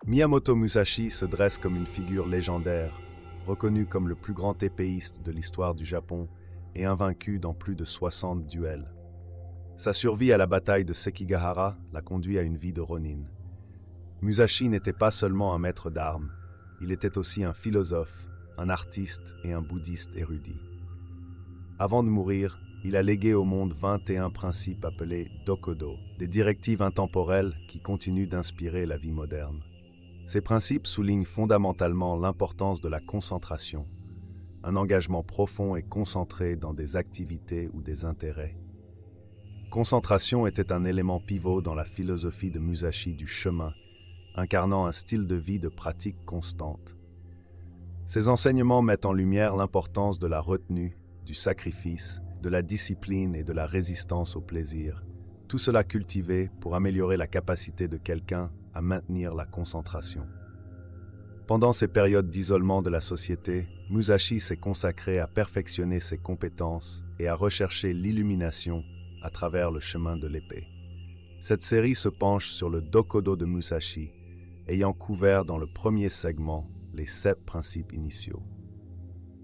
Miyamoto Musashi se dresse comme une figure légendaire, reconnu comme le plus grand épéiste de l'histoire du Japon et invaincu dans plus de 60 duels. Sa survie à la bataille de Sekigahara l'a conduit à une vie de ronin. Musashi n'était pas seulement un maître d'armes, il était aussi un philosophe, un artiste et un bouddhiste érudit. Avant de mourir, il a légué au monde 21 principes appelés Dokodo, des directives intemporelles qui continuent d'inspirer la vie moderne. Ces principes soulignent fondamentalement l'importance de la concentration, un engagement profond et concentré dans des activités ou des intérêts. Concentration était un élément pivot dans la philosophie de Musashi du chemin, incarnant un style de vie de pratique constante. Ces enseignements mettent en lumière l'importance de la retenue, du sacrifice, de la discipline et de la résistance au plaisir, tout cela cultivé pour améliorer la capacité de quelqu'un à maintenir la concentration. Pendant ces périodes d'isolement de la société, Musashi s'est consacré à perfectionner ses compétences et à rechercher l'illumination à travers le chemin de l'épée. Cette série se penche sur le Dokodo de Musashi, ayant couvert dans le premier segment les 7 principes initiaux.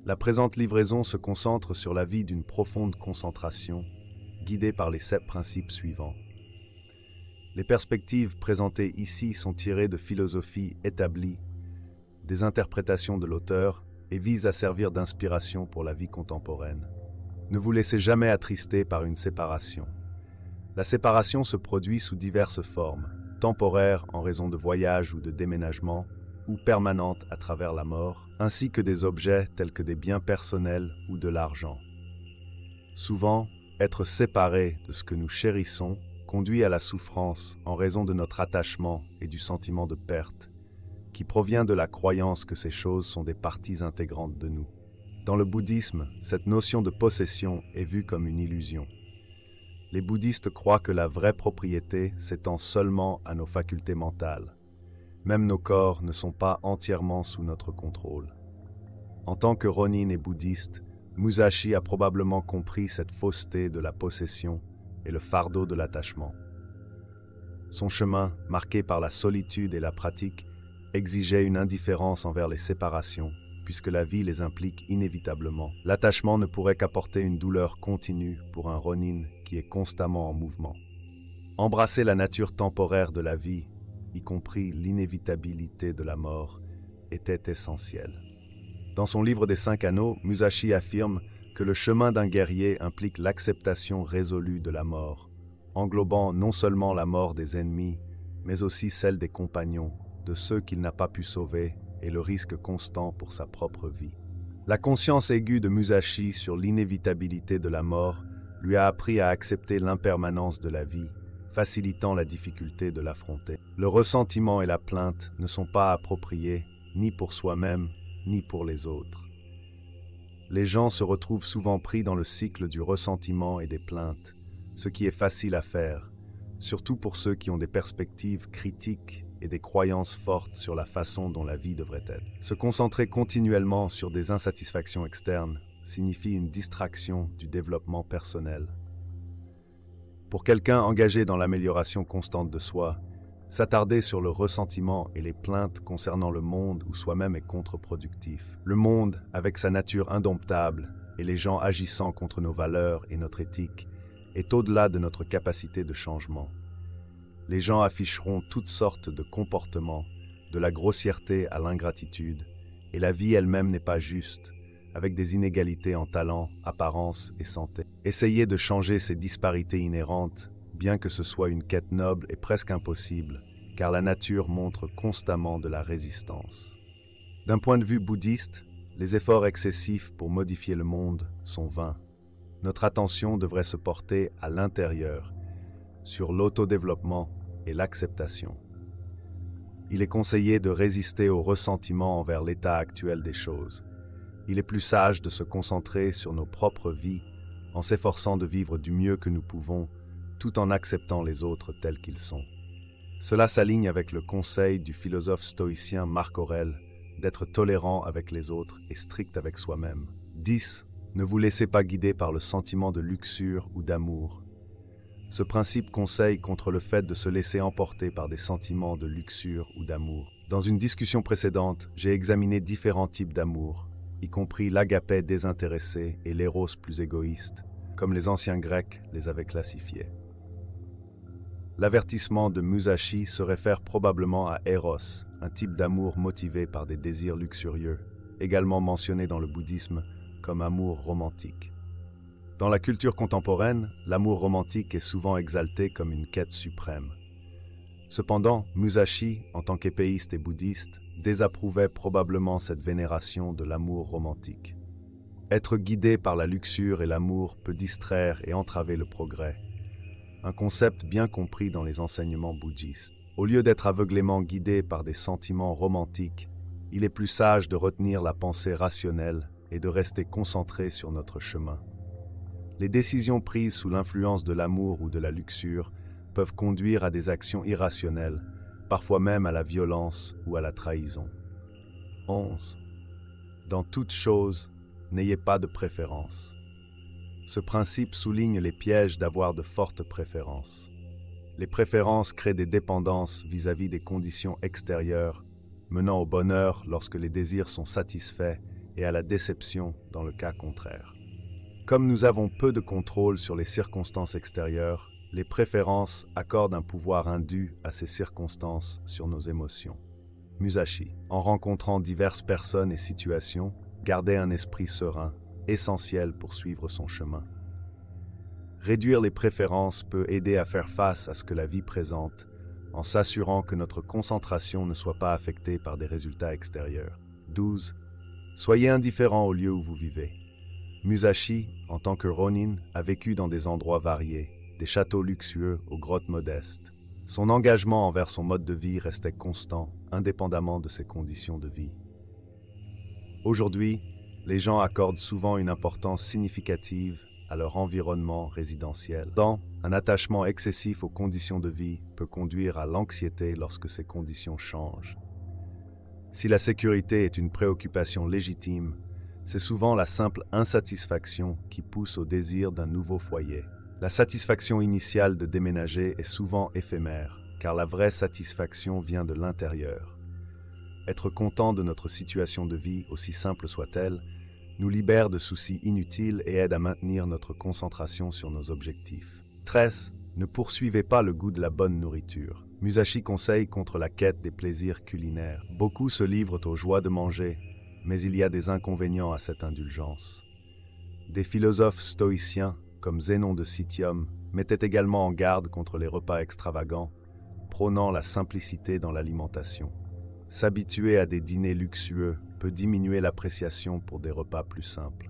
La présente livraison se concentre sur la vie d'une profonde concentration, guidée par les 7 principes suivants. Les perspectives présentées ici sont tirées de philosophies établies, des interprétations de l'auteur et visent à servir d'inspiration pour la vie contemporaine. Ne vous laissez jamais attrister par une séparation. La séparation se produit sous diverses formes, temporaire en raison de voyages ou de déménagements, ou permanente à travers la mort, ainsi que des objets tels que des biens personnels ou de l'argent. Souvent, être séparé de ce que nous chérissons conduit à la souffrance en raison de notre attachement et du sentiment de perte, qui provient de la croyance que ces choses sont des parties intégrantes de nous. Dans le bouddhisme, cette notion de possession est vue comme une illusion. Les bouddhistes croient que la vraie propriété s'étend seulement à nos facultés mentales. Même nos corps ne sont pas entièrement sous notre contrôle. En tant que ronin et bouddhiste, Musashi a probablement compris cette fausseté de la possession et le fardeau de l'attachement. Son chemin, marqué par la solitude et la pratique, exigeait une indifférence envers les séparations, puisque la vie les implique inévitablement. L'attachement ne pourrait qu'apporter une douleur continue pour un ronin qui est constamment en mouvement. Embrasser la nature temporaire de la vie, y compris l'inévitabilité de la mort, était essentiel. Dans son livre des 5 anneaux, Musashi affirme que le chemin d'un guerrier implique l'acceptation résolue de la mort, englobant non seulement la mort des ennemis, mais aussi celle des compagnons, de ceux qu'il n'a pas pu sauver, et le risque constant pour sa propre vie. La conscience aiguë de Musashi sur l'inévitabilité de la mort lui a appris à accepter l'impermanence de la vie, facilitant la difficulté de l'affronter. Le ressentiment et la plainte ne sont pas appropriés, ni pour soi-même, ni pour les autres. Les gens se retrouvent souvent pris dans le cycle du ressentiment et des plaintes, ce qui est facile à faire, surtout pour ceux qui ont des perspectives critiques et des croyances fortes sur la façon dont la vie devrait être. Se concentrer continuellement sur des insatisfactions externes signifie une distraction du développement personnel. Pour quelqu'un engagé dans l'amélioration constante de soi, s'attarder sur le ressentiment et les plaintes concernant le monde ou soi-même est contre-productif. Le monde, avec sa nature indomptable et les gens agissant contre nos valeurs et notre éthique, est au-delà de notre capacité de changement. Les gens afficheront toutes sortes de comportements, de la grossièreté à l'ingratitude, et la vie elle-même n'est pas juste, avec des inégalités en talent, apparence et santé. Essayer de changer ces disparités inhérentes, bien que ce soit une quête noble, est presque impossible, car la nature montre constamment de la résistance. D'un point de vue bouddhiste, les efforts excessifs pour modifier le monde sont vains. Notre attention devrait se porter à l'intérieur, sur l'autodéveloppement et l'acceptation. Il est conseillé de résister au ressentiment envers l'état actuel des choses. Il est plus sage de se concentrer sur nos propres vies en s'efforçant de vivre du mieux que nous pouvons, tout en acceptant les autres tels qu'ils sont. Cela s'aligne avec le conseil du philosophe stoïcien Marc Aurèle d'être tolérant avec les autres et strict avec soi-même. 10. Ne vous laissez pas guider par le sentiment de luxure ou d'amour. Ce principe conseille contre le fait de se laisser emporter par des sentiments de luxure ou d'amour. Dans une discussion précédente, j'ai examiné différents types d'amour, y compris l'agapé désintéressé et l'éros plus égoïste, comme les anciens Grecs les avaient classifiés. L'avertissement de Musashi se réfère probablement à Eros, un type d'amour motivé par des désirs luxurieux, également mentionné dans le bouddhisme comme amour romantique. Dans la culture contemporaine, l'amour romantique est souvent exalté comme une quête suprême. Cependant, Musashi, en tant qu'épéiste et bouddhiste, désapprouvait probablement cette vénération de l'amour romantique. Être guidé par la luxure et l'amour peut distraire et entraver le progrès, un concept bien compris dans les enseignements bouddhistes. Au lieu d'être aveuglément guidé par des sentiments romantiques, il est plus sage de retenir la pensée rationnelle et de rester concentré sur notre chemin. Les décisions prises sous l'influence de l'amour ou de la luxure peuvent conduire à des actions irrationnelles, parfois même à la violence ou à la trahison. 11. Dans toute chose, n'ayez pas de préférence. Ce principe souligne les pièges d'avoir de fortes préférences. Les préférences créent des dépendances vis-à-vis des conditions extérieures, menant au bonheur lorsque les désirs sont satisfaits et à la déception dans le cas contraire. Comme nous avons peu de contrôle sur les circonstances extérieures, les préférences accordent un pouvoir indu à ces circonstances sur nos émotions. Musashi, en rencontrant diverses personnes et situations, gardait un esprit serein, essentiel pour suivre son chemin. Réduire les préférences peut aider à faire face à ce que la vie présente, en s'assurant que notre concentration ne soit pas affectée par des résultats extérieurs. 12. Soyez indifférent au lieu où vous vivez. Musashi, en tant que Ronin, a vécu dans des endroits variés, des châteaux luxueux aux grottes modestes. Son engagement envers son mode de vie restait constant, indépendamment de ses conditions de vie. Aujourd'hui, les gens accordent souvent une importance significative à leur environnement résidentiel. Un attachement excessif aux conditions de vie peut conduire à l'anxiété lorsque ces conditions changent. Si la sécurité est une préoccupation légitime, c'est souvent la simple insatisfaction qui pousse au désir d'un nouveau foyer. La satisfaction initiale de déménager est souvent éphémère, car la vraie satisfaction vient de l'intérieur. Être content de notre situation de vie, aussi simple soit-elle, nous libère de soucis inutiles et aide à maintenir notre concentration sur nos objectifs. 13. Ne poursuivez pas le goût de la bonne nourriture. Musashi conseille contre la quête des plaisirs culinaires. Beaucoup se livrent aux joies de manger, mais il y a des inconvénients à cette indulgence. Des philosophes stoïciens, comme Zénon de Citium, mettaient également en garde contre les repas extravagants, prônant la simplicité dans l'alimentation. S'habituer à des dîners luxueux peut diminuer l'appréciation pour des repas plus simples.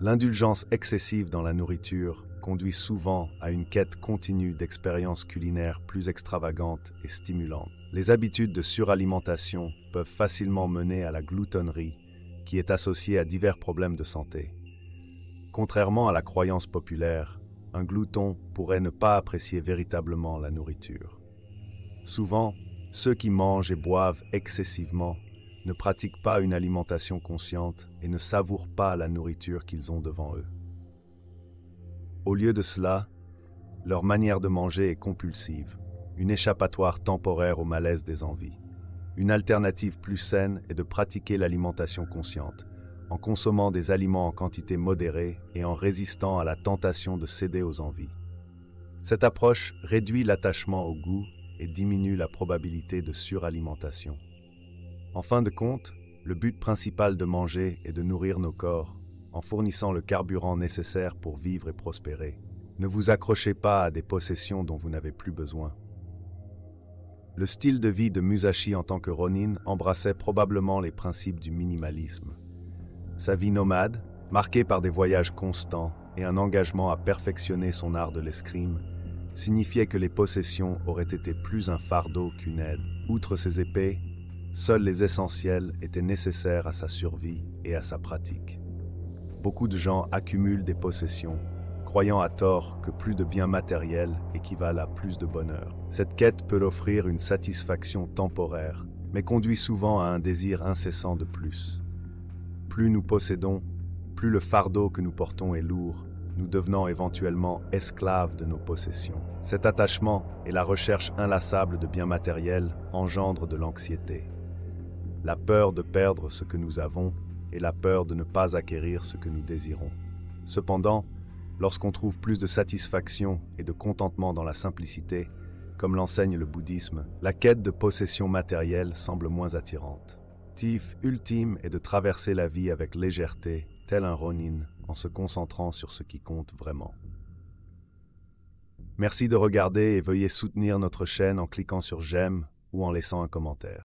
L'indulgence excessive dans la nourriture conduit souvent à une quête continue d'expériences culinaires plus extravagantes et stimulantes. Les habitudes de suralimentation peuvent facilement mener à la gloutonnerie, qui est associée à divers problèmes de santé. Contrairement à la croyance populaire, un glouton pourrait ne pas apprécier véritablement la nourriture. Souvent, ceux qui mangent et boivent excessivement ne pratiquent pas une alimentation consciente et ne savourent pas la nourriture qu'ils ont devant eux. Au lieu de cela, leur manière de manger est compulsive, une échappatoire temporaire au malaise des envies. Une alternative plus saine est de pratiquer l'alimentation consciente, en consommant des aliments en quantité modérée et en résistant à la tentation de céder aux envies. Cette approche réduit l'attachement au goût et diminue la probabilité de suralimentation. En fin de compte, le but principal de manger est de nourrir nos corps, en fournissant le carburant nécessaire pour vivre et prospérer. Ne vous accrochez pas à des possessions dont vous n'avez plus besoin. Le style de vie de Musashi en tant que Ronin embrassait probablement les principes du minimalisme. Sa vie nomade, marquée par des voyages constants et un engagement à perfectionner son art de l'escrime, signifiait que les possessions auraient été plus un fardeau qu'une aide. Outre ses épées, seuls les essentiels étaient nécessaires à sa survie et à sa pratique. Beaucoup de gens accumulent des possessions, croyant à tort que plus de biens matériels équivalent à plus de bonheur. Cette quête peut offrir une satisfaction temporaire, mais conduit souvent à un désir incessant de plus. Plus nous possédons, plus le fardeau que nous portons est lourd, nous devenant éventuellement esclaves de nos possessions. Cet attachement et la recherche inlassable de biens matériels engendrent de l'anxiété. La peur de perdre ce que nous avons et la peur de ne pas acquérir ce que nous désirons. Cependant, lorsqu'on trouve plus de satisfaction et de contentement dans la simplicité, comme l'enseigne le bouddhisme, la quête de possession matérielle semble moins attirante. L'objectif ultime est de traverser la vie avec légèreté, tel un ronin, en se concentrant sur ce qui compte vraiment. Merci de regarder et veuillez soutenir notre chaîne en cliquant sur j'aime ou en laissant un commentaire.